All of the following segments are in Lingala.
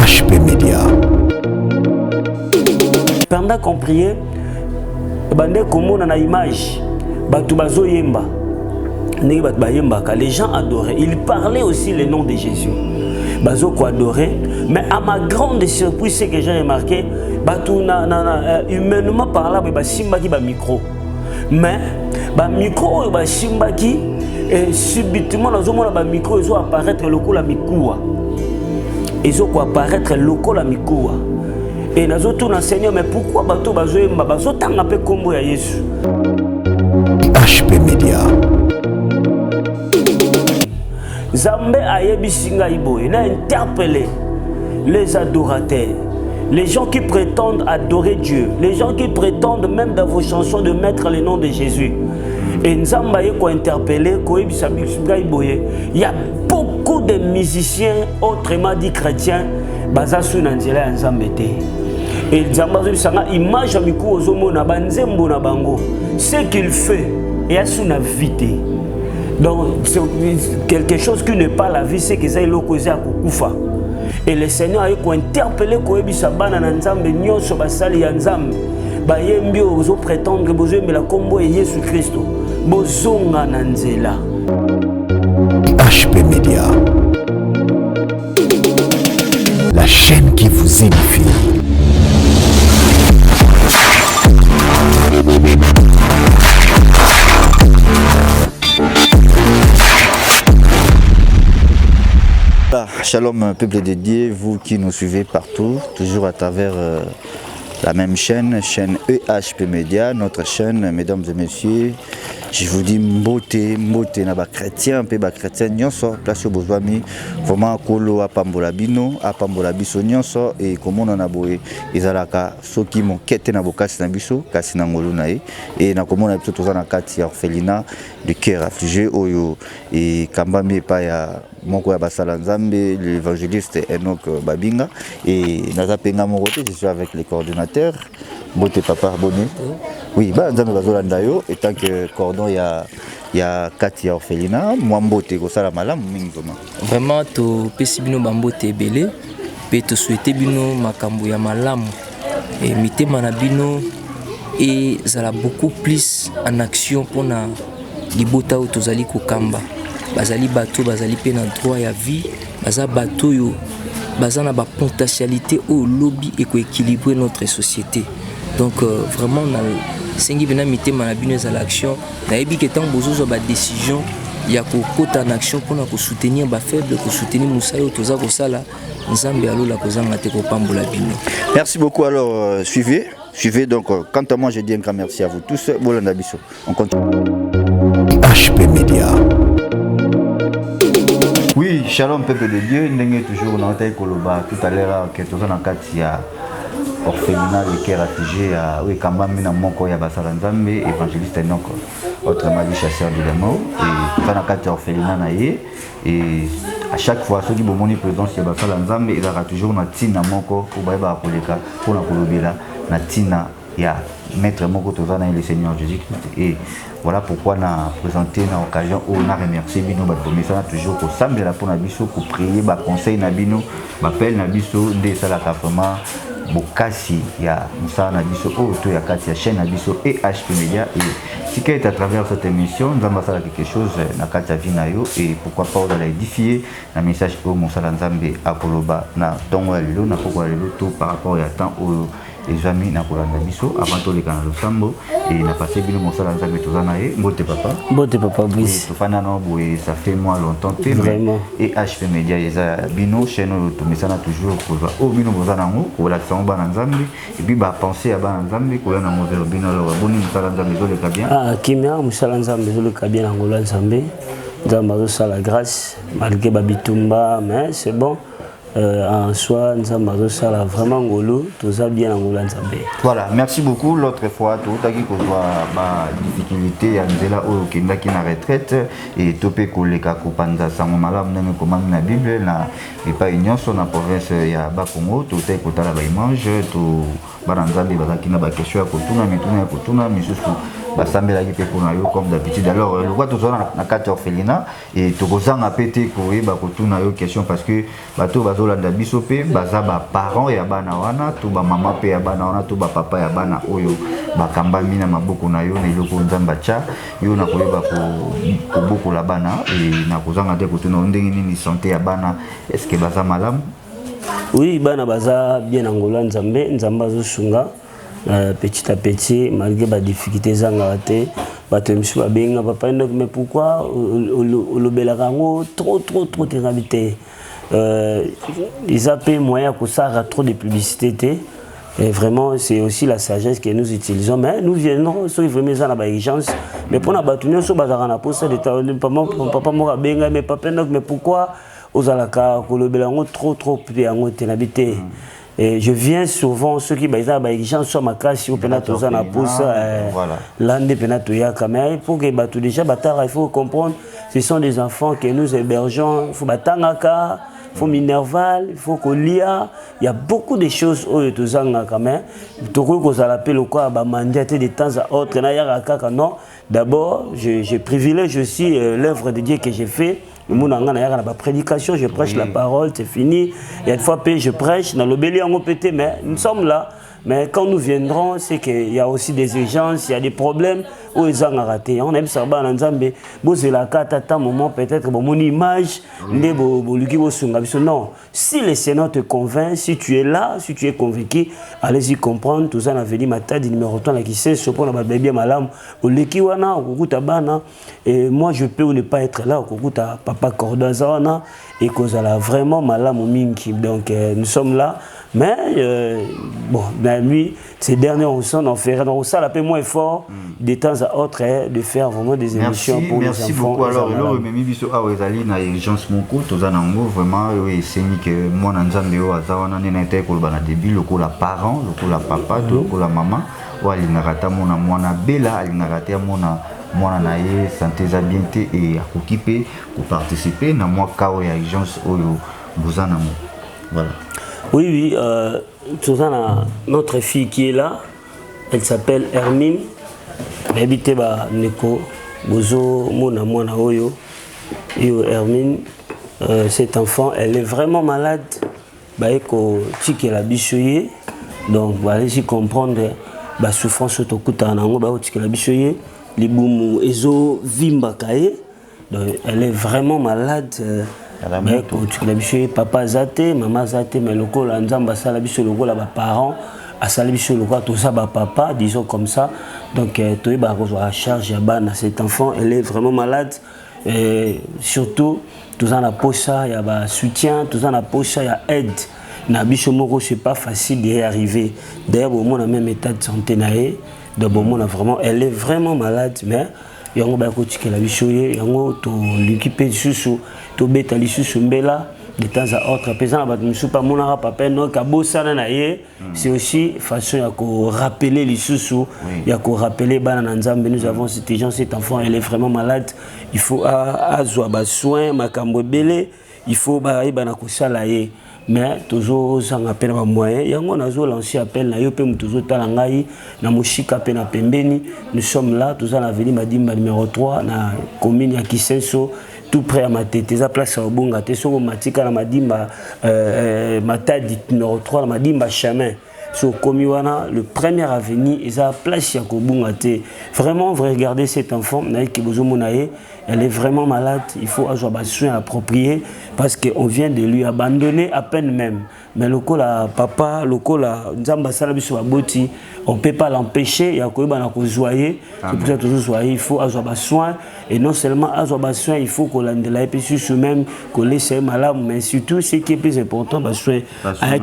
HP Media. Pendant qu'on priait, image, les gens adoraient. Ils parlaient aussi le nom de Jésus. Bazo adorait. Mais à ma grande surprise, c'est que j'ai remarqué, humainement parlant, simbaki ba micro. Mais ba micro ba simbaki et subitement dans micro ils ont apparaître local la mikoua. Ils ont apparaître local la mikoua. Et nous avons enseigné mais pourquoi bato bazoyemba bazotanga pe kombo ya Yesu. HP Media. Zambé ayebisinga iboye na interpellé les adorateurs, les gens qui prétendent adorer Dieu, les gens qui prétendent même dans vos chansons de mettre le nom de Jésus. Et Nzamba yeko interpellé koyebisinga iboye. Il y a beaucoup de musiciens autrement dit chrétiens bazasu na nzela ya Nzambe te. Et Nzamba zobisanga image amiku ozomona banzembo na bango. Ce qu'il fait et a sous na vité. Donc, c'est quelque chose qui n'est pas la vie, c'est que ça est l'opposé à Kukufa. Et le Seigneur a interpellé Koebisabana Nzambe, Nyoso Basali Yanzam, Bayembio, Ozo prétendre, Bozo la combo et Jésus Christ, Bozonga Nanzela. HP Media. La chaîne qui vous édifie. Shalom peuple de Dieu, vous qui nous suivez partout, toujours à travers la même chaîne EHP Media, notre chaîne, mesdames et messieurs. Je vous dis mbote na ba chrétien pe ba chrétien nyonso place bozwami vraiment kolo apambola bino apambola biso nyonso et comment on a boye ezalaka soki mon kete na bokasi na biso kasi na ngolu na et na komona biso tozana kati ya orphelinat de cœur affligé oyo et kambami pa ya moko ya basala Nzambe l'évangéliste Enoch Babinga et naza penga mon côté je suis avec les coordonnateurs Bote papa bonnet. Oui, bah Nzambe bazolanda yo et tant que cordon il y a Katia orphelinat, moi mbote ko sala malamu mingi vraiment. Vraiment to pesi bino bambote ebele pe to souhaiter bino makambo ya malamu et mitema na bino et zala beaucoup plus en action pour na libota o tozali kokamba. Bazali bato bazali pe na droit ya vie, baza bato yo baza na ba potentialité au lobby et ko équilibrer notre société. Donc vraiment on a sengi bena mitema na bino za l'action na yebi que tant bozo ba décision ya ko kota en action pour na ko soutenir ba faible ko soutenir musayo toza ko sala Nzambe alola ko zanga te ko pambola bino. Merci beaucoup alors suivez donc quant à moi je dis un grand merci à vous tous bolanda biso on continue. HP Media. Oui, shalom peuple de Dieu, ndenge toujours na taille koloba tout à l'heure que tozana katia orphelinat de cœur affligé à oui kambami na moko ya basala Nzambe évangéliste Enoch autrement dit chasseur de démons et tozana katia orphelinat na ye et à chaque fois ceux qui bomoni présence ya basala Nzambe il aura toujours na tina moko pour ba koleka pour na kolobela na tina ya maître moko tozana le Seigneur Jésus-Christ et voilà pourquoi on a présenté une occasion où on a remercié bino ba commission toujours pour samedi la pour na biso pour prier ba conseil na bino ba appel na biso de sala ka vraiment bokasi ya musana na biso to ya kati ya chaîne na biso et HP Media et si est à travers cette émission nous allons faire quelque chose na kati ya vie na yo et pourquoi pas on va édifier na message au Monsala Nzambe akoloba na tongo ya lelo na poko ya lelo to par rapport ya temps au les amis na kolanda biso avant to le kana losambo et na passé bino Monsala Nzambe tozana ye mbote papa Brice to fana no boy ça fait moi longtemps vraiment et HP Media eza bino chaîne to mesana toujours ko o bino bozana ngo ko la samba na Nzambe et puis ba penser à ba Nzambe ko na mo vers bino alors boni Monsala Nzambe zo le ka bien kimia Monsala Nzambe zo le ka bien ngolo Nzambe Nzambe zo la grâce malgré babitumba mais c'est bon en soi nous avons ça vraiment ngolo tout ça bien ngolo Nzambe. Voilà, merci beaucoup l'autre fois tout taki ko ba difficulté ya nzela o kenda ki na retraite et topé koleka ko panza sango malamu ndenge ko na Bible na et pas union sur la province ya ba Congo tout est ko tala ba image tout ba Nzambe ba ki na ba question ya ko tuna mituna ya ko tuna misusu basambelaki pe kuna yo comme d'habitude. Alors le quoi toujours na carte orphelinat et tokozanga pété ko yeba ko tuna yo question parce que bato bazolanda biso pe baza ba parents ya bana wana to ba mama pe ya bana wana to ba papa ya bana oyo bakamba mina maboko na yo na iloko nzamba cha yo na koyeba ko boko la bana et na kozanga te ko tuna ndenge nini santé ya bana est-ce que baza malamu? Oui, bana baza bien angola nzambe nzamba zo sunga petit à petit malgré les difficultés zanga te bato msu ba benga papa mais pourquoi le belarango trop terabité ils appellent moyen que ça a trop de publicité et vraiment c'est aussi la sagesse que nous utilisons mais nous viendrons sur vraiment ça la urgence mais pour na bato nyonso bazaka na posa de papa moko benga mais papa mais pourquoi aux alaka ko le belango trop yango terabité. Et je viens souvent ceux qui baisa les gens sont ma classe au penato za na poussa l'ande penato ya kamera pour que batu déjà batara il faut comprendre ce sont des enfants que nous hébergeons il faut batangaka il faut minerval il faut kolia il y a beaucoup de choses au tozanga kamera toko ko za l'appel quoi ba mandiate de temps à autre na ya kaka non d'abord je privilège aussi l'œuvre de Dieu que j'ai fait. La prédication, je prêche la parole, c'est fini. Il y a une fois je prêche, dans le bélier en pété, mais nous sommes là. Mais quand nous viendrons, c'est qu'il y a aussi des urgences, il y a des problèmes où ils ont raté. On aime ça, c'est la carte à un moment, peut-être mon image, non. Si le Seigneur te convainc, si tu es là, si tu es convaincu, allez-y comprendre. Tout ça, on avait dit, ma tête, numéro 3, qui sait, ce qu'on a bébé malam, au Lekiwana, au Kukutabana. Et moi, je peux ne pas être là, au Kukuta, papa Cordazawana, et qu'on a vraiment malam au Minki. Donc, nous sommes là. Mais, bon, lui, ces derniers on fait donc ça, la paix moins fort, de temps à autre, de faire vraiment des émissions pour les enfants. Merci beaucoup. Alors, le même biso a Wezali na urgence moko, tozanango vraiment c'est que moi nanzambe o azawana na été ko bana début loko la parent, loko la papa, loko la maman, ou alinarata mona mwana bela, alinarata mona mwana na ye santé za bien te et occupé pour participer na moi kao ya urgence oyo buzanamo. Voilà. Oui, notre fille qui est là, elle s'appelle Hermine. Elle habite à Neko, Bozo, Mona Mona Oyo. Et Hermine, cet enfant, elle est vraiment malade. Donc, allez-y comprendre la souffrance de elle est vraiment malade. Papa zate, maman zate, mais le col en salabiso le là parents, à salabiso le tout ça papa, disons comme ça. Donc tu es à charge à cet enfant, elle est vraiment malade. Et surtout, tout en a pocha, il y a soutien, tout en a pocha, il y a aide. Nabicho Moko, c'est pas facile d'y arriver. D'ailleurs, on a même état de santé naé. Donc on a vraiment, elle est vraiment malade, mais yango ba ko tikela bisoye yango to l'équipe susu to beta lisusu mbela de temps à autre pesant ba musu pa monara papa no ka bosana na ye c'est aussi façon ya ko rappeler lisusu ya ko rappeler bana na nzambe nous avons cet enfant elle est vraiment malade il faut azwa ba soin makambo belé il faut ba na ko sala ye mais toujours sans appel à moyen yango nazo lancer appel na yo pe toujours talangai na mushika pe na pembeni nous sommes là tous en avenue Madimba numéro 3 na commune ya Kisenso tout près à Matete za place au Bonga te so matika na Madimba Matadi numéro 3 na Madimba chemin sur Komiwana le premier avenue et ça place ya ko Bonga te vraiment vous regardez cet enfant na ki bozo monaye elle est vraiment malade, il faut avoir soin approprié parce qu'on vient de lui abandonner à peine même. Mais le coup là, papa, le coup là, on ne peut pas l'empêcher, il y a c'est pour ça toujours il faut avoir soin et non seulement avoir soin, il faut qu'on l'ait sur même qu'on laisse malade, mais surtout ce qui est plus important, soin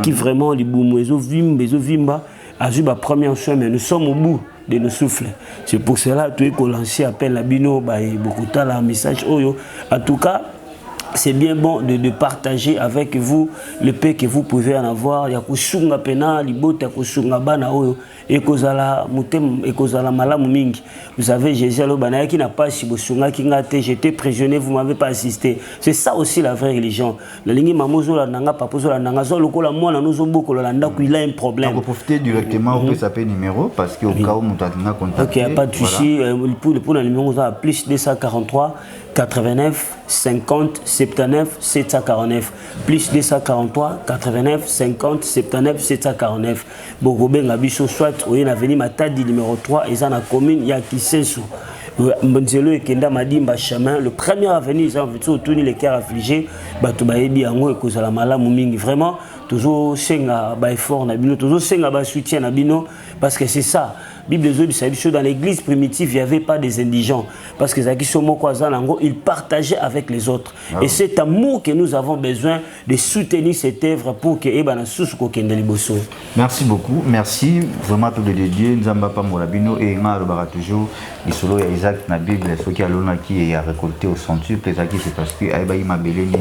qui vraiment les boumouezo vimba, a premier soin, mais nous sommes au bout de nos souffles. C'est pour cela que tu es lancé appel à Bino, beaucoup de message. En tout cas, c'est bien bon de partager avec vous le paix que vous pouvez en avoir. Il y a kusunga pena, libota kusunga bana oyo et kozala mutem et kozala malamu mingi. Vous savez Jésus lo bana qui n'a pas si bosunga ki ngate, j'étais prisonnier, vous m'avez pas assisté. C'est ça aussi la vraie religion. La lingi mamozo la nanga papozo la nanga zo lokola mwana nozo boko la ndako il a un problème. Donc profiter directement au SAP numéro parce que au cas où mutu atinga contacter. OK, il n'y a pas de souci. Pour le numéro ça plus 243 89 50 79 749 plus 243 89 50 79 749. Bogobé Ngabiso soit au avenue Matadi numéro 3 et ça na commune ya Kisenso. Mbonzelo et Kenda Madimba chemin le premier avenue ils ont vu tourner les cœurs affligés bato bayebi yango ekozala malamu mingi vraiment toujours senga ba effort na bino toujours senga ba soutien na bino parce que c'est ça. Bible dans l'église primitive, il n'y avait pas des indigents. Parce que ils partageaient avec les autres. Et cet amour que nous avons besoin de soutenir cette œuvre pour que merci beaucoup. Merci vraiment tout de Dieu. Nous avons pas Morabino et Nga toujours. Il solo ya Isaac na Bible. Ce qui a l'on qui a récolté au centuple. C'est parce que Aïba ima beleni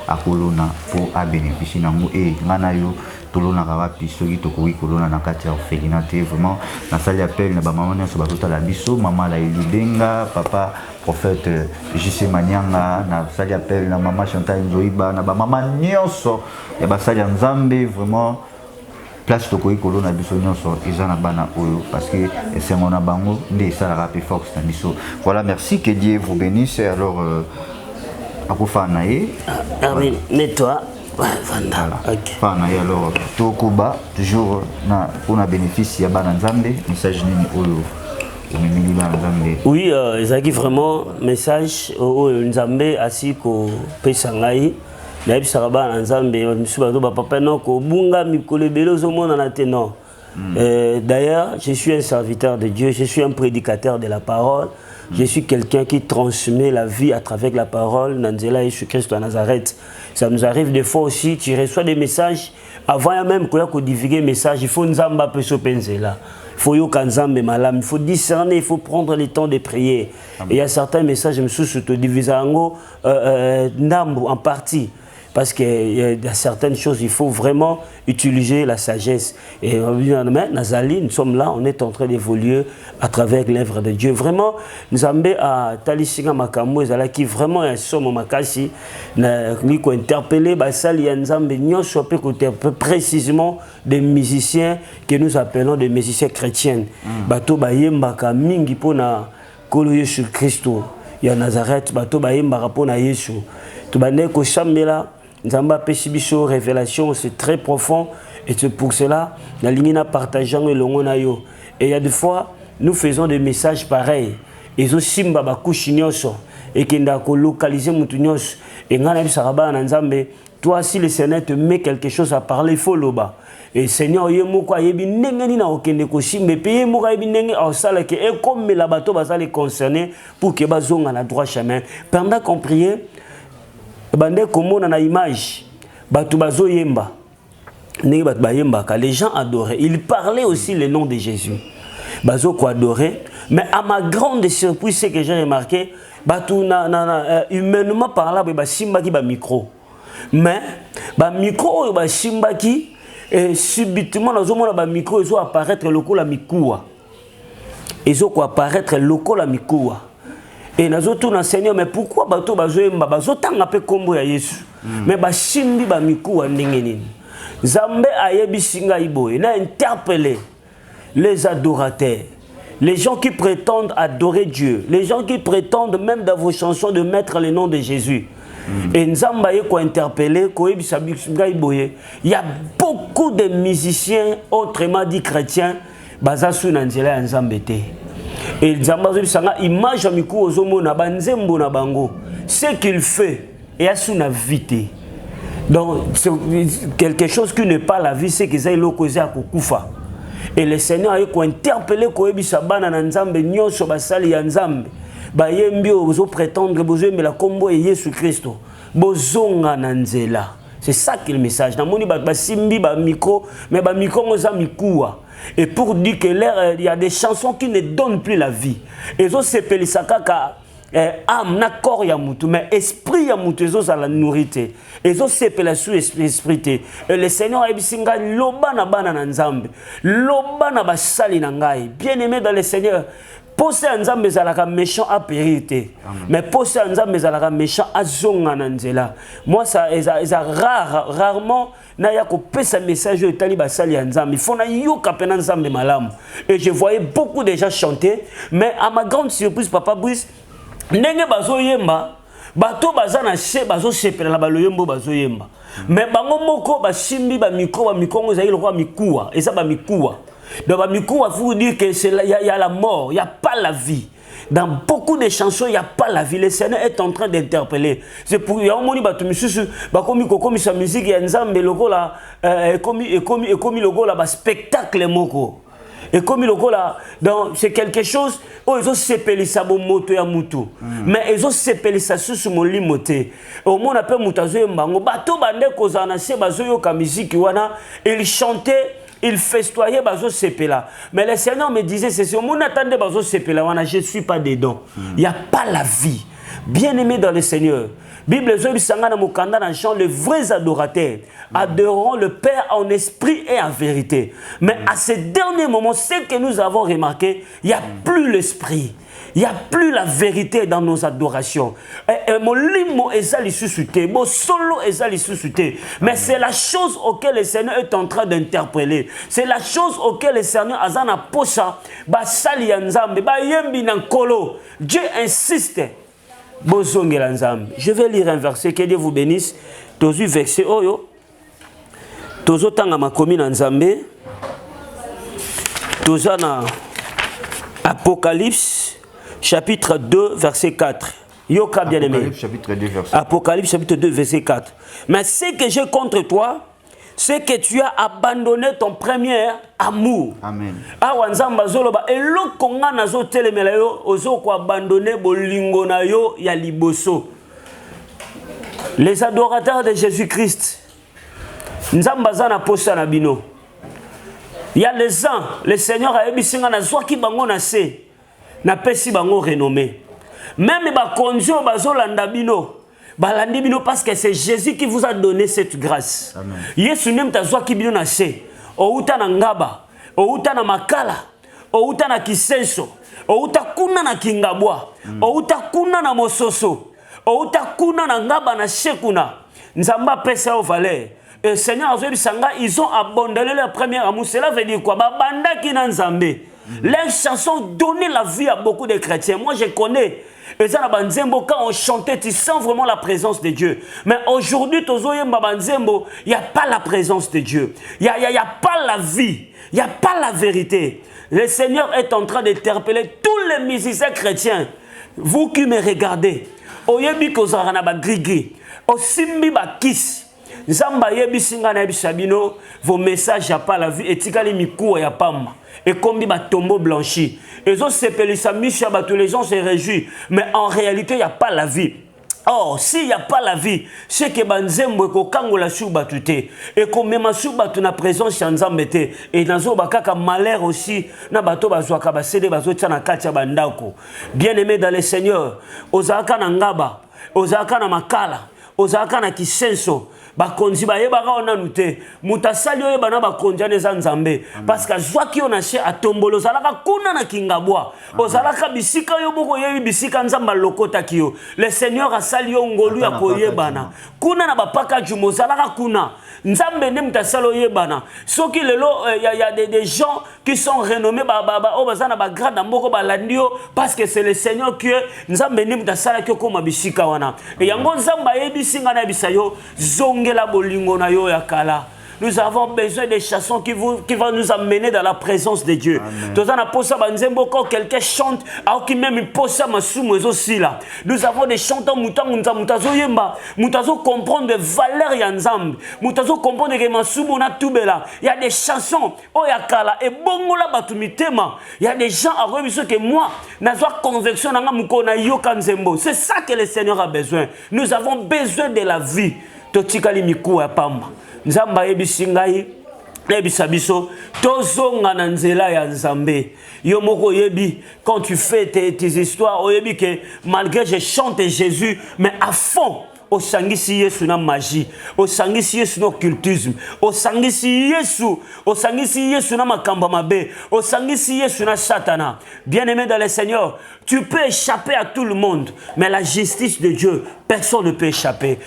à Colonna pour à bénéficier n'amour et Nganayo. Tolona rawapi soki tokoki kolona na kati ya orphelinat te vraiment na sali appel na ba maman nyonso bazotala biso mama la Elubenga papa prophète JC Manyanga na sali appel na mama Chantal Nzoiba na ba maman nyonso ya basali ya Nzambe vraiment place tokoki kolona biso nyonso eza na bana oyo parce que esengo na bango nde esalaka pe force na biso. Voilà, merci, que Dieu vous bénisse. Alors akufa na ye amen nettoie. Voilà. Okay. Alors, Tokuba, toujours pour le bénéfice, il y a un message. Oui, ils vraiment message au Nzambe ainsi qu'au Pesangai. D'ailleurs, je suis un serviteur de Dieu, je suis un prédicateur de la parole. Je suis quelqu'un qui transmet la vie à travers la parole. Nanzela Jésus-Christ à Nazareth. Ça nous arrive des fois aussi, tu reçois des messages. Avant même qu'on divulgue les messages, il faut Nzamba peso penzela. Il faut yokanzambe malam. Il faut discerner, il faut prendre le temps de prier. Et il y a certains messages, je me suis divisé en partie. Parce qu'il y a certaines choses, il faut vraiment utiliser la sagesse. Et Nazali, nous sommes là, on est en train d'évoluer à travers l'œuvre de Dieu. Vraiment, nous avons à Talisinga Makambo, qui vraiment est somme makasi, nous avons interpellé, précisément des musiciens que nous appelons des musiciens chrétiens. Bato bayembaka mingi pona kolo Yesu Christo ya Nazareth, bato bayembaka pona Yesu. Tubane ko chambela Nzamba Peshibiso, révélation, c'est très profond. Et c'est pour cela, la ligne partageant le longonayo. Et il y a des fois, nous faisons des messages pareils. Et aussi, Mbaba Kushinyoso. Et qu'il y a localisé Moutounios. Et Ngana Saraba Nzambe, toi, si le Seigneur te met quelque chose à parler, il faut l'oba. Et Seigneur, il y a des gens mais payer mon raïbinenge en salle et comme la bateau va les concerner pour que bazong à droit chemin. Pendant qu'on priait, bande comme na image batu bazo yemba ne bat bayemba ka les gens adoraient, ils parlaient aussi le nom de Jésus bazo ko adorer. Mais à ma grande surprise, c'est que j'ai remarqué batu humainement parlant ba simba ki ba micro, mais ba micro ba simba ki et subitement dans un ba micro ils ont apparaître lokola mikuwa, ils ont apparaître lokola mikuwa. Et nous avons Seigneur, mais pourquoi bato bazoemba bazotanga pe kombo ya Yesu mais bashimbi ba miku wa ndengeni Nzambe ayebi singa iboye na interpeller les adorateurs, les gens qui prétendent adorer Dieu, les gens qui prétendent même dans vos chansons de mettre le nom de Jésus. Et Nzamba yeko interpeller ko yebisa singa iboye. Il y a beaucoup de musiciens autrement dit chrétiens bazasu na nzela ya Nzambe te. Et image amiku ozomona banzembo na bango ce qu'il fait et a sous vité. Donc c'est quelque chose qui n'est pas la vie, c'est que ça il causé à kukufa. Et le Seigneur a interpellé ko ebisa bana na Nzambe nyonso basali ya Nzambe ba yembi ozo prétendre besoin mais la combo est Jésus Christ bozonga na nzela. C'est ça qui est le message. Namoni ba simbi ba micro mais ba micro ngoza mikuwa. Et pour dire que il y a des chansons qui ne donnent plus la vie. Et ça c'est pelisaka âme na corps ya mutu mais esprit ya mutu ezozala nourrité ezosepela su esprit te. Le Seigneur a ebisinga loba na bana na nzambe loba na basali na ngai bien aimé dans le Seigneur. Poser un nzambe ezalaka méchant à périté mais poser un nzambe ezalaka méchant à zonga na nzela. Moi ça rarement na ya ko pesa message au tali basali ya nzambe il faut na yoka pena nzambe malamu. Et je voyais beaucoup de gens chanter mais à ma grande surprise Papa Brice ndenge bazo yemba bato bazana che bazo sepela na baloyembo bazo yemba mais bango moko basimbi ba micro ezali lokwa mikuwa eza ba mikuwa. Donc, il faut dire que il y a la mort, il n'y a pas la vie. Dans beaucoup de chansons, il n'y a pas la vie. Le Seigneur est en train d'interpeller. C'est pour il y a un moment où sa musique, il y a un logo là, comme logo là, spectacle moko. Et comme le là, c'est quelque chose où ils ont séparé ça bon moto ya mutu. Mais ils ont séparé ça sur mon limoté. Au monde appelle mutazo mbango. Bato bande kozana se bazo yo ka musique wana, il chantait. Il festoyait bazo sepela. Mais le Seigneur me disait, c'est ce monde attendait bazo sepela. Je ne suis pas dedans. Il n'y a pas la vie. Bien-aimé dans le Seigneur. Bible Zoïb Sangana Mukanda dans le chant, les vrais adorateurs adoreront le Père en esprit et en vérité. Mais à ce dernier moment, ce que nous avons remarqué, il n'y a plus l'esprit. Il n'y a plus la vérité dans nos adorations. Mon limo est allé susciter, mon solo est allé susciter. Mais c'est la chose auquel le Seigneur est en train d'interpeller. C'est la chose auquel le Seigneur azana posa, ba sali nzambe, ba yembi nankolo. Dieu insiste. Bozongela nzambe. Je vais lire un verset, que Dieu vous bénisse. Tozu verset oyo. Tozo tanga makomi na nzambe. Tozana Apocalypse. Chapitre 2, verset 4. Yoka bien-aimé. Apocalypse, chapitre 2, verset 4. Mais ce que j'ai contre toi, c'est que tu as abandonné ton premier amour. Amen. Awanzamba zoloba eloko nga nazo telemela yo ozoko abandonner bolingo na yo ya liboso. Les adorateurs de Jésus-Christ. Nzamba zana posa na bino. Il y a les ans, le Seigneur a ebisinga na zwaki bango na se. Na pesi bango renommé. Même ba konjo bazolanda bino. Balandi bino parce que c'est Jésus qui vous a donné cette grâce. Amen. Yesu nem tazwa ki bino na se. Outa na ngaba, outa na makala, outa na kisenso, outa kuna na kingabwa, outa kuna na mososo, outa kuna na ngaba na shekuna. Nzamba pesa au valeur. Et Seigneur Azobi Sanga, ils ont abandonné leur premier amour. Cela veut dire quoi? Banda ki na nzambe. Les chansons donnaient la vie à beaucoup de chrétiens. Moi, je connais. Et ça, quand on chantait, tu sens vraiment la présence de Dieu. Mais aujourd'hui, il n'y a pas la présence de Dieu. Il n'y a pas la vie. Il n'y a pas la vérité. Le Seigneur est en train d'interpeller tous les musiciens chrétiens. Vous qui me regardez, oyebi kozara ba grigri, osimbi ba kiss. Nzamba yebi singa na bisabino, vos messages ya pas la vie etikali mikou ya pamba. Et comme dit tombeau blanchi. Et ça c'est Misha, tous les gens se réjouissent. Mais en réalité, il n'y a pas la vie. Or, s'il n'y a pas la vie, c'est que Banzembo ko kangola shuba tute. Et comme même shuba tu na présence yanzambete. Et dans zo bakaka malheur aussi, na bato bazwaka basede bazo tana katia bandako. Bien-aimé dans le Seigneur, ozaka na ngaba, ozaka na makala, ozaka na kisenso. Bakonzi ba yebaka ona nute mutasali oyo bana bakonzi neza nzambe parce que zwaki ona che atombolo zalaka kuna na kingabwa ozalaka bisika yo boko yebi bisika nzamba lokota kiyo le Seigneur asali yo ngolu ya koyebana kuna na bapaka jumo zalaka kuna nzambe ne mutasalo yebana soki lelo y a des gens qui sont renommés o bazana ba grade mboko balandio parce que c'est le Seigneur qui nzambe ne mutasala ki ko mabisika wana et yango nzamba yebisinga na bisayo zong la bolingo na yo ya kala. Nous avons besoin des chansons qui vont nous amener dans la présence de Dieu. Quand quelqu'un chante, alors qu'il même pose aussi là. Nous avons des chanteurs mutazo yemba, mutazo comprendre des valeurs yanzambe, mutazo comprendre que masubu na tubela. Il y a des chansons oyakala et bongo la batumitema. Il y a des gens à remettre que moi, n'azwa conviction nanga mukona yoka nzembo. C'est ça que le Seigneur a besoin. Nous avons besoin de la vie. Totikali miku ya pamba. Nzamba yebisingai Nebisabiso, tozonga na nzela ya Nzambe. Yo moko yebi, quand tu fais tes histoires, oyebi que malgré je chante Jésus, mais à fond, au sangisi Yesu na magie, au sangisi Yesu na occultisme, au sangisi Yesu na makamba mabe, au sangisi Yesu na satana. Bien-aimé dans le Seigneur, tu peux échapper à tout le monde, mais la justice de Dieu, personne ne peut échapper.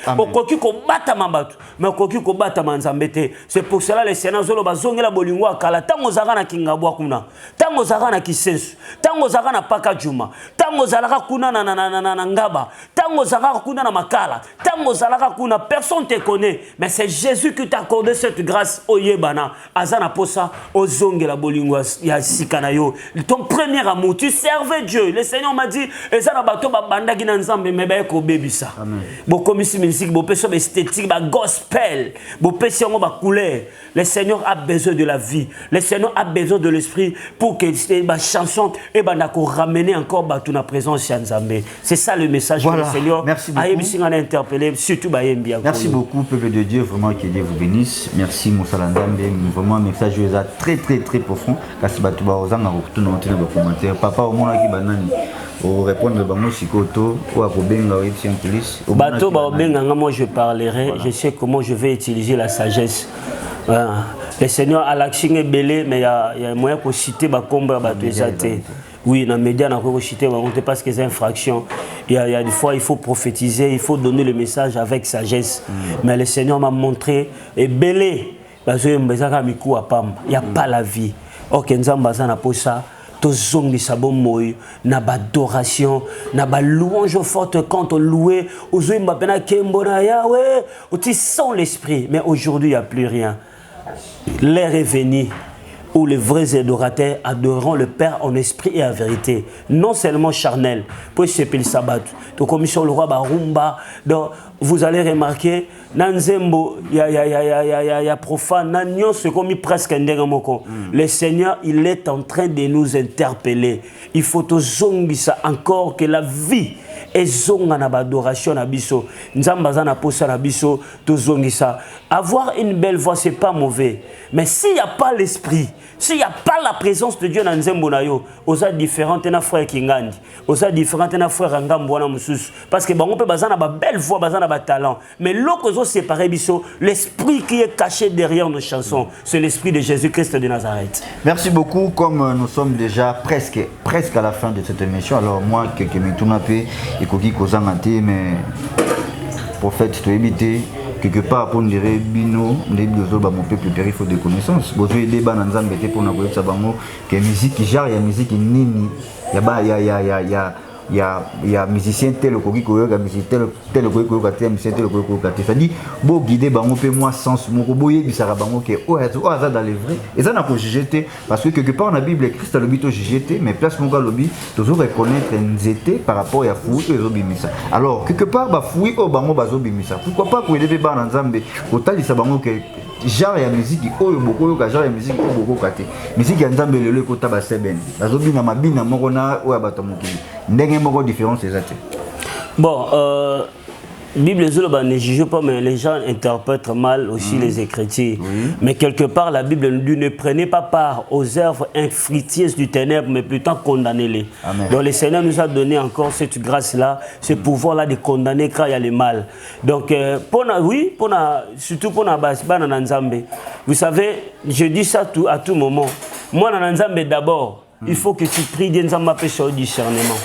C'est pour cela le Seigneur zolo bazongi la bolingo akala tango zaka na kingabwa kuna, tango zaka na kisensu, tango zaka na pakajuma, tango zaka kuna na ngaba, tango zaka kuna na makala. Personne ne te connaît, mais c'est Jésus qui t'a accordé cette grâce. Oyebana, Azana Posa, Ozonge la Bolingwa, Yasikanayo. Ton premier amour, tu servais Dieu. Le Seigneur m'a dit, Ezana Bato, Bandagi Nanzambe, Mebeko Bebisa. Bokomisi musique, Bopeso esthétique, gospel, Bopeso couleur. Le Seigneur a besoin de la vie. Le Seigneur a besoin de l'esprit pour que ma chanson et Bandako ramener encore la présence de Nzambe. C'est ça le message que le Seigneur a interpellé, surtout Bayembia. Merci beaucoup, peuple de Dieu, vraiment que Dieu vous bénisse. Merci, Moussa Landambe. Vraiment, un message très profond. Papa, au moins, pour répondre à Sikoto ou à Kobenga ou police. Bato Baobenga, moi je parlerai, je sais comment je vais utiliser la sagesse. Le Seigneur a l'action belé, mais il y a moyen pour citer Bakomba Bato Ezate. Oui, dans les médias, on a cité parce que c'est une infraction. Il y a des fois, il faut prophétiser, il faut donner le message avec sagesse. Mais le Seigneur m'a montré, et belé, il n'y a pas la vie. Ok, nous avons ça. Tozongi sabomoy na adoration na ba louange forte quand on louait aux yeux mbapena kembona Yahweh tu sens l'esprit, mais aujourd'hui il n'y a plus rien. L'heure est venue où les vrais adorateurs adoreront le Père en esprit et en vérité, non seulement charnel. Pour ce le sabbat, donc comme sur le roi Barumba, donc vous allez remarquer, Nanzembo, il y a profane, Nanyo, c'est comme presque un dégamoko. Le Seigneur, il est en train de nous interpeller. Il faut que ça encore que la vie et zonga na adoration na biso nzambaza na posa na biso to zongisa. Avoir une belle voix c'est pas mauvais, mais s'il y a pas l'esprit, s'il y a pas la présence de Dieu dans nzembo na yo, oza différente na frère Kingandi, oza différente na frère Ngambo na mususu, parce que bango pe bazana ba belle voix, bazana ba talent, mais l'okozo séparé biso, l'esprit qui est caché derrière nos chansons, c'est l'esprit de Jésus-Christ de Nazareth. Merci beaucoup. Comme nous sommes déjà presque à la fin de cette émission, alors moi quelques minutes et Koki Kozangate, mais prophète, tu éviter quelque part pour nous dire bino, mon peuple il faut des connaissances. Vous avez des banans pour nous dire que musique qui genre, il y a musique nini, il y a musicien tel Koki Koyoga, musicien tel Koki Koyoga, musicien tel Koki Koyoga. C'est-à-dire, beau guider bango pe moi sens mon roboyer bisara bango que oh ça dans les vrais. Et ça n'a pas jeté parce que quelque part dans la Bible Christ a le but de jeter, mais place mon gars lobby toujours reconnaître nzete par rapport à fou et zobimisa. Alors quelque part ba fouille au bango bazobimisa. Pourquoi pas pour élever ba nzambe autant ça bango que genre ya musique oyo boko ka genre ya musique oyo boko kate. Musique ya nzambe lelo ko taba seben. Bazobina mabina moko na oya bato mokili. Ndenge moko différence exacte. Bon, Bible ne juge pas, mais les gens interprètent mal aussi les Écritures. Mais quelque part, la Bible nous dit ne prenez pas part aux œuvres infructueuses du ténèbre, mais plutôt condamnez-les. Donc le Seigneur nous a donné encore cette grâce-là, ce pouvoir-là de condamner quand il y a le mal. Donc, surtout pour Nzambe. Vous savez, je dis ça à tout moment. Moi, Nzambe d'abord, il faut que tu pries Dieu Nzambe sur le discernement.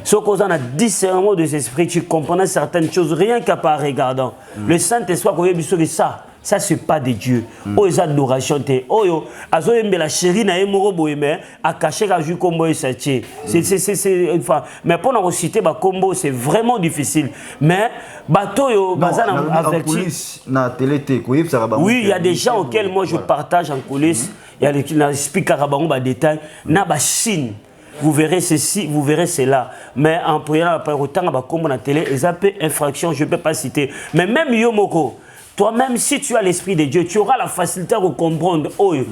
Ce qu'on a discernement des esprits, tu comprends certaines choses rien qu'à part regardant. Le Saint-Esprit, ça c'est pas de Dieu. Oh, ils adoration te. Oh yo, azo yembe la chérie na yemoro boyeme a caché ka ju kombo esache. C'est enfin, mais pour nous citer ba combo c'est vraiment difficile. Mais bato yo bazana averti. Na télé te koyeb ça ba. Oui, il y a des gens auxquels moi je partage en coulisses. Il y a des qui expliquent carabango ba détail na ba Chine. Vous verrez ceci, vous verrez cela. Mais en priant par autant à comme la télé, ils appellent infraction, je ne peux pas citer. Mais même Yomoko, toi-même, si tu as l'esprit de Dieu, tu auras la facilité à comprendre. Oh, il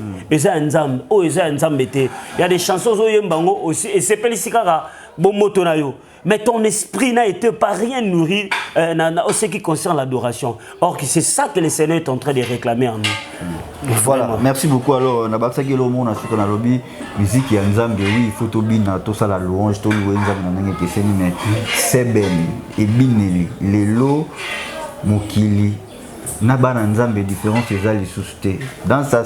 y a des chansons aussi, et c'est pas ici bon moto na yo. Mais ton esprit n'a été pas rien nourri en ce qui concerne l'adoration. Or, c'est ça que le Seigneur est en train de réclamer en nous. Voilà, merci beaucoup. Alors, on a battu le monde à ce qu'on a lobby. Musique, il y a un zambe, oui, il faut tout bien, tout ça, la louange, tout le monde, mais c'est bien, et bien, les lots, mokili. Nabana nzambe différence c'est ça les sousté dans ça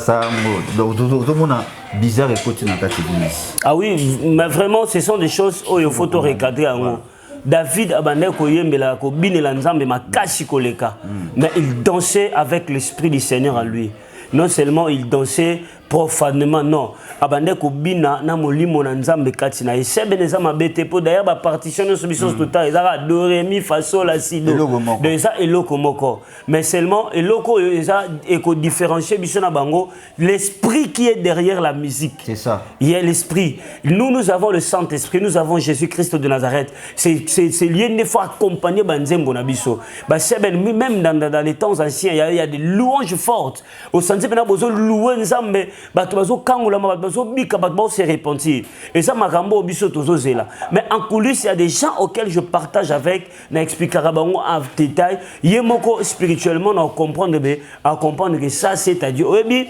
donc tout le monde a bizarre et côté dans ta église. Ah oui, mais vraiment ce sont des choses où il faut regarder en haut. David abandé koyembela ko binela nzambe makasi koleka mais il dansait avec l'esprit du Seigneur en lui. Non seulement il dansait profanement, non. Abandé ko bina na molimo na nzambe kati na esebe neza mabete po d'ailleurs ba partition no soumission total ezaka do ré mi fa sol la si do de ça eloko moko mais seulement eloko eza eko différencier biso na bango l'esprit qui est derrière la musique. C'est ça. Il y a l'esprit. Nous avons le Saint-Esprit, nous avons Jésus-Christ de Nazareth. C'est lié une fois accompagné banzembo na biso. Ba seben même dans les temps anciens il y a des louanges fortes. Au sens où besoin louer nzambe bato bazo kangola bazo bika bato se repentir et ça makambo biso tozo zela mais en coulisses il y a des gens auxquels je partage avec na expliquera bango en détail yemoko spirituellement à comprendre que ça c'est à Dieu. Oui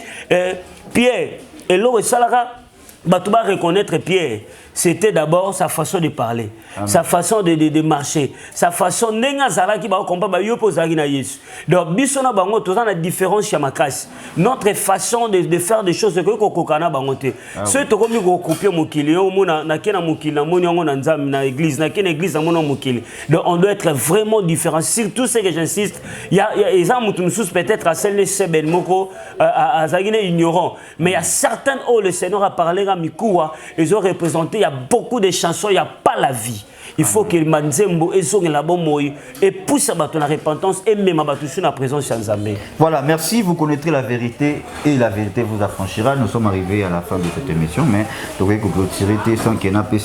Pierre et l'eau salara bato ba reconnaître Pierre. C'était d'abord sa façon de parler, sa façon de marcher, sa façon de comprendre. Donc, bisona bango tout ça la différence chez Makas. Notre façon de faire des choses que kokokana bangote. Ceux qui ont copié mukili, na kena mukili, na moni na nzam na église, na kena église na mona mukili. Donc, on doit être vraiment différent. Surtout ce que j'insiste, il y a des gens qui peut-être à celle de Seben Moko, à Zagine ignorant, mais il y a certains où le Seigneur a parlé à Mikoua, ils ont représenté. Il y a beaucoup de chansons, il n'y a pas la vie. Il faut que Manzembo et la bombe et pousse à la repentance et même à la présence de Nzambe. Voilà, merci. Vous connaîtrez la vérité et la vérité vous affranchira. Nous sommes arrivés à la fin de cette émission, mais vous pouvez clôturer sans qu'il n'y ait pas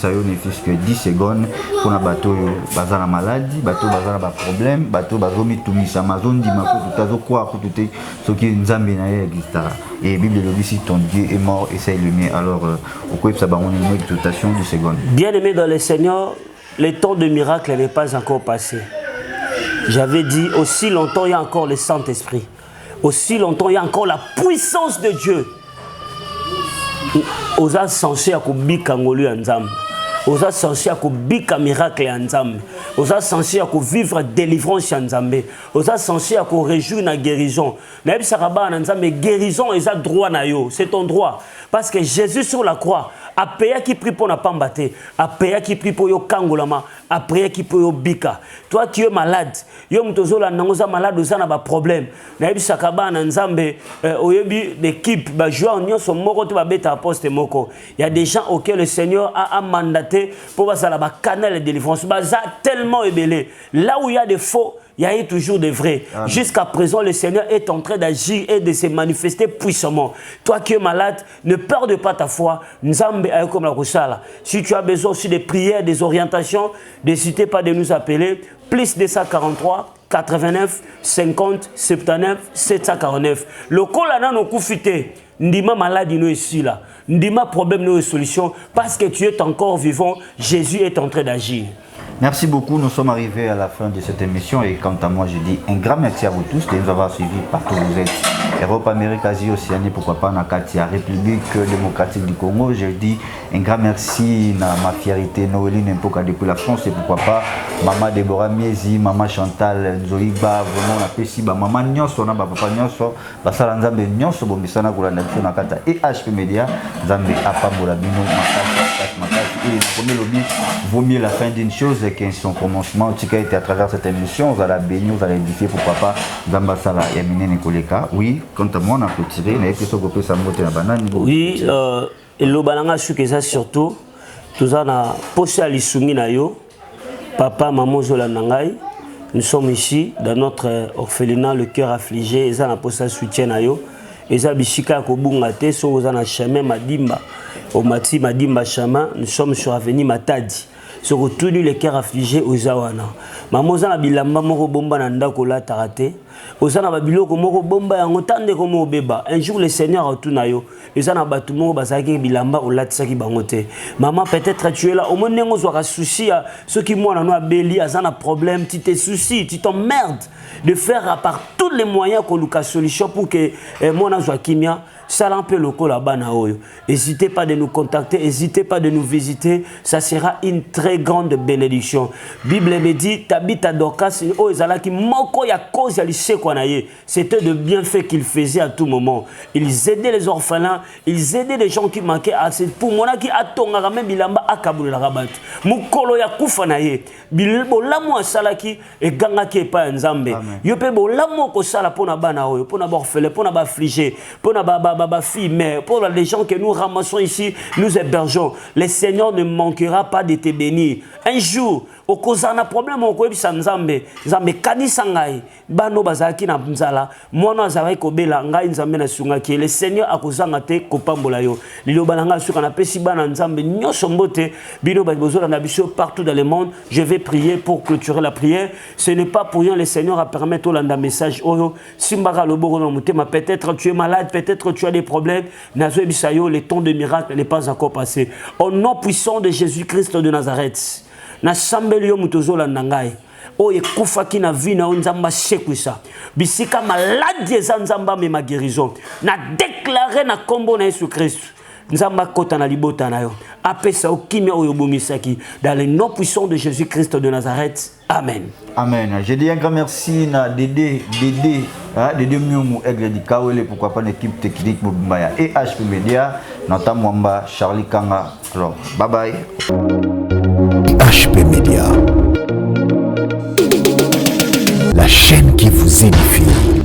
que 10 secondes pour un bateau bazar la maladie, bateau bazar la problème, bateau bazar mitoumi Amazon dit ma tout à quoi tout ce qui est Nzambe na existe. Et Bible le dit si ton Dieu est mort, essaye le mieux. Alors au quoi ça va on une exaltation du second. Bien aimé dans le Seigneur. Le temps de miracle n'est pas encore passé. J'avais dit, aussi longtemps il y a encore le Saint-Esprit. Aussi longtemps il y a encore la puissance de Dieu. Osa censé à kubika ngolu anzam. Osa censé à kubika miracle anzam. Osa censé à vivre délivrance anzambe. Osa censé à réjouir na guérison. Naïb saraba anzam mais guérison est droit na yo. C'est ton droit. Parce que Jésus sur la croix a payé qui prie pour n'a pas mbatté, a payé qui prie pour yo kangolama, a payé qui pour yo bika. Toi qui es malade, yo mtozo la nangoza malade oza na ba problème. Na yebi sakaba na nzambe oyebi l'équipe ba joueur nyonso moko to ba beta poste moko. Il y a des gens auxquels le Seigneur a mandaté pour basala ba canal de délivrance. Baza tellement ébélé. Là où il y a des faux, il y a toujours des vrais. Jusqu'à présent, le Seigneur est en train d'agir et de se manifester puissamment. Toi qui es malade, ne perde pas ta foi. Si tu as besoin aussi de prières, des orientations, n'hésitez pas de nous appeler. Plus 243 89 50 79 749. Le col a nos coups Ndima maladie nous ici là. Ndima problème nous solution. Parce que tu es encore vivant, Jésus est en train d'agir. Merci beaucoup, nous sommes arrivés à la fin de cette émission et quant à moi je dis un grand merci à vous tous de nous avoir suivis partout où vous êtes. Europe, Amérique, Asie, Océanie, pourquoi pas dans la République démocratique du Congo. Je dis un grand merci à ma fierté Noéline Mpoka depuis la France et pourquoi pas Maman Déborah Miezi, Maman Chantal Zoïba, vraiment la Pessiba, Maman Nyonso, Papa Nyonso, Basala Nzambe Nyonso, Bombisana Koulanation Nakata et HP Media, Nzambe Apambola Bino, Makasi, et le premier lobby vaut mieux la fin d'une chose qu'un son commencement. En tout cas, à travers cette émission, vous allez bénir, vous allez édifier, pourquoi pas, Zambasala et Amine Nikoleka. Oui, quant à moi, on a clôturé, on a été sur le sa montée la banane. Oui, et le balanga ça surtout, tout ça, on a posé à l'issumi na yo, papa, maman, Zola Nangai. Nous sommes ici, dans notre orphelinat, le cœur affligé, et ça, on a posé à soutien na yo. Et ça, Bishika Kobungate, so vous en a chemin Madimba, au Mati Madimba Chama, nous sommes sur l'avenue Matadi. Se retenu les cœurs affligés aux Zawana. Maman a bilamba moko bomba nanda kola tarate. Osana babiloko moko bomba yango tande komo beba. Un jour le Seigneur atuna yo. Ezana batu moko bazaki bilamba olatisaki bango te. Maman peut-être tu es là au moins nengo zwa souci ceux qui moi na beli azana problème, tu te soucies, tu t'emmerdes de faire à part tous les moyens qu'on nous solution pour que moi na zwa kimia ça un peu le là-bas. N'hésitez pas de nous contacter, n'hésitez pas de nous visiter, ça sera une très grande bénédiction. Bible me dit, Tabitha Dorcas, oh ezalaki moko ya cause ya lycée konaye. C'était de bienfaits qu'ils faisaient à tout moment. Ils aidaient les orphelins, ils aidaient les gens qui manquaient assez. Pour moi qui atonga même bilamba akabulu la rabat. Mukolo ya kufa naye. Bilbo lamu asalaki et gangaki pa nzambe. Yo pe bo lamu ko sala pona bana oyo, pona orphelin, pona ba affligé, pona ba fille, mais pour les gens que nous ramassons ici, nous hébergeons. Le Seigneur ne manquera pas de te bénir. Un jour, au cause d'un problème, on peut dire Nzambe, Nzambe kanisa ngai, bano bazaki na nzala, mwana azalaki kobela ngai Nzambe na sungaki. Le Seigneur akozanga te kopambola yo. Lilo balanga suka na pesi bana Nzambe nyoso mbote, bino bazola na biso partout dans le monde. Je vais prier pour clôturer la prière. Ce n'est pas pour rien le Seigneur a permis au landa message oyo simbara loboro na mutema, peut-être tu es malade, peut-être tu as des problèmes. Nazo bisayo, le temps de miracle n'est pas encore passé. Au nom puissant de Jésus-Christ de Nazareth. Na sambelio mutozola nangai o ekufaki na vie na nzamba sekwisa bisika maladie eza nzamba me ma guérison na déclarer na kombo na Yesu Christ nzamba kota na libota na yo apesa okimia oyo bomisaki dans le nom puissant de Jésus-Christ de Nazareth. Amen. Amen. Je dis un grand merci à Dédé Miumou Aigle du Kawele, pourquoi pas l'équipe technique Moubaya et HP Media, notamment Mwamba, Charlie Kanga. Alors, bye bye. HP Media, la chaîne qui vous édifie.